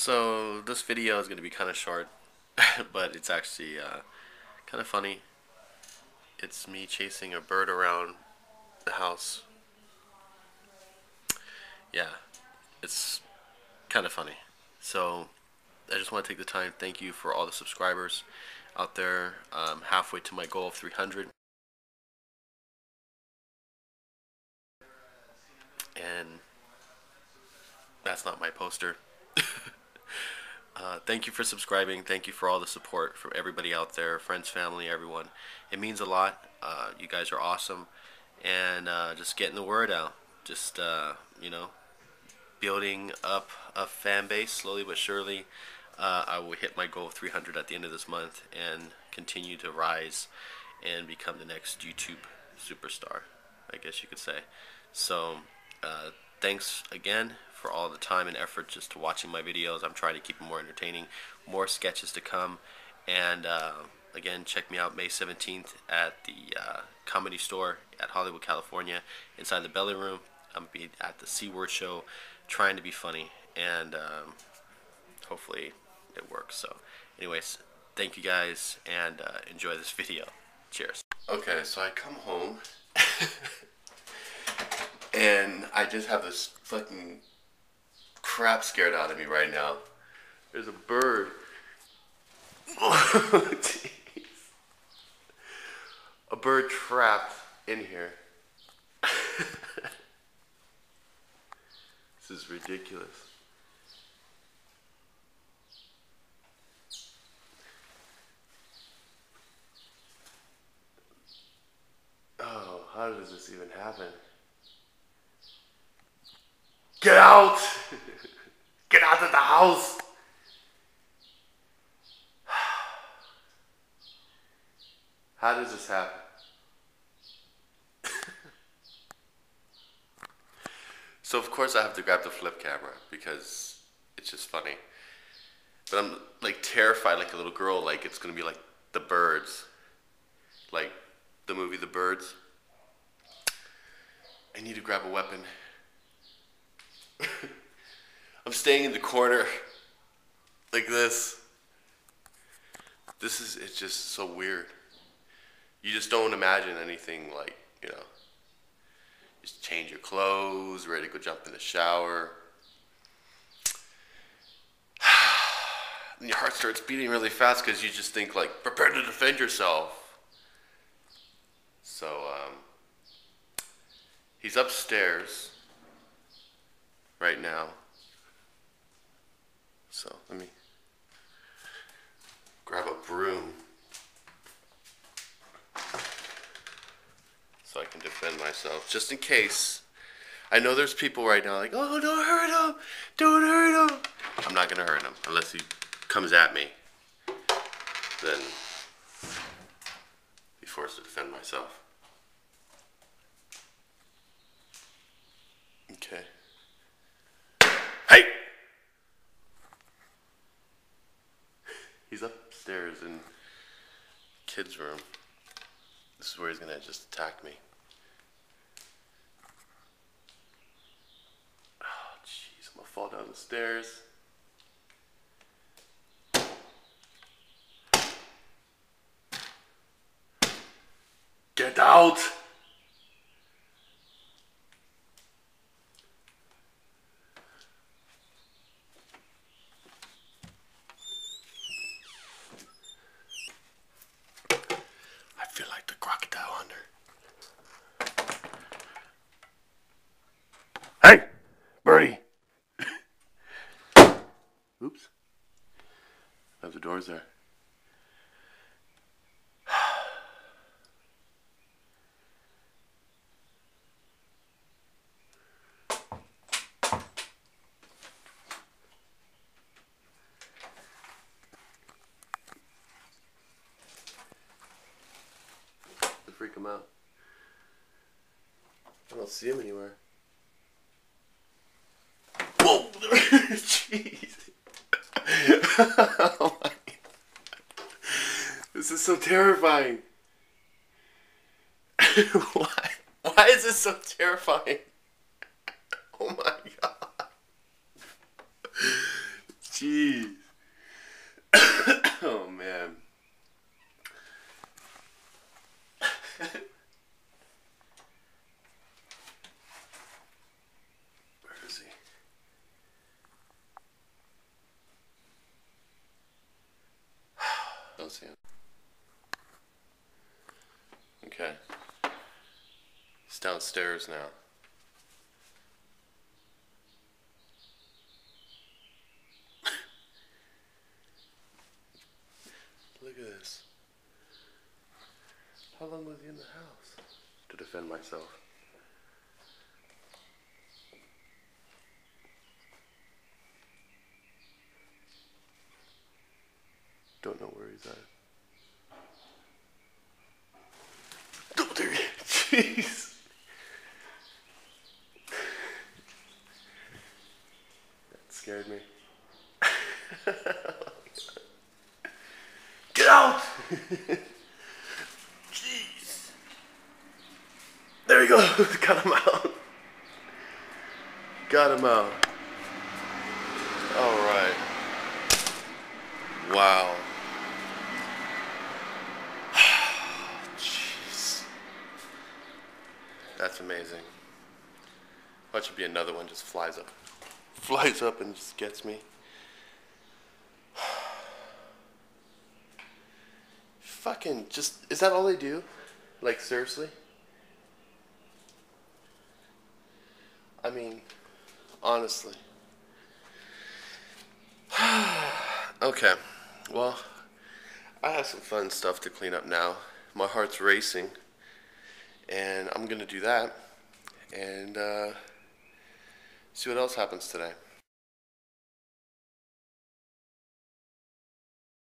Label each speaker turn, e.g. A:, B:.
A: So this video is going to be kind of short, but it's actually kind of funny. It's me chasing a bird around the house. Yeah, it's kind of funny. So I just want to take the time to thank you for all the subscribers out there. Halfway to my goal of 300. And that's not my poster. Thank you for subscribing. Thank you for all the support from everybody out there, friends, family, everyone. It means a lot. You guys are awesome. And just getting the word out. Just, building up a fan base slowly but surely. I will hit my goal of 300 at the end of this month and continue to rise and become the next YouTube superstar, I guess you could say. So, thanks again for all the time and effort just to watching my videos. I'm trying to keep them more entertaining, more sketches to come. And again, check me out May 17th at the Comedy Store at Hollywood, California, inside the Belly Room. I'm going to be at the C-Word Show trying to be funny, and hopefully it works. So anyways, thank you guys, and enjoy this video. Cheers. Okay, so I come home and I just have this fucking crap scared out of me right now. There's a bird. Oh, jeez. A bird trapped in here. This is ridiculous. Oh, how does this even happen? Get out! Get out of the house! How does this happen? So of course I have to grab the flip camera because it's just funny. But I'm like terrified like a little girl, like it's gonna be like The Birds. Like the movie The Birds. I need to grab a weapon. I'm staying in the corner like this. It's just so weird. You just don't imagine anything like, just change your clothes, ready to go jump in the shower. And your heart starts beating really fast because you just think like, prepare to defend yourself. So, he's upstairs right now. So let me grab a broom so I can defend myself, just in case. I know there's people right now like, oh, don't hurt him, don't hurt him. I'm not gonna hurt him unless he comes at me. Then be forced to defend myself. Okay. Hey! He's upstairs in kid's room. This is where he's gonna just attack me. Oh, jeez, I'm gonna fall down the stairs. Get out! I feel like the crocodile hunter. Hey, birdie. Oops. Oh, the door's there. Freak him out. I don't see him anywhere. Whoa! Jeez. Oh my. This is so terrifying. Why? Why is this so terrifying? Oh my god. Jeez. Oh man. Where is he? Don't see him. Okay. He's downstairs now. Look at this. How long was he in the house? To defend myself. Don't know where he's at. Oh, there he is. Jeez. That scared me. Get out! Jeez. There he goes. Got him out. Got him out. All right. Wow. Jeez. That's amazing. Watch it be another one just flies up. Flies up and just gets me. Fucking just, is that all they do? Like, seriously? I mean, honestly. Okay, well, I have some fun stuff to clean up now. My heart's racing, and I'm gonna do that, and see what else happens today.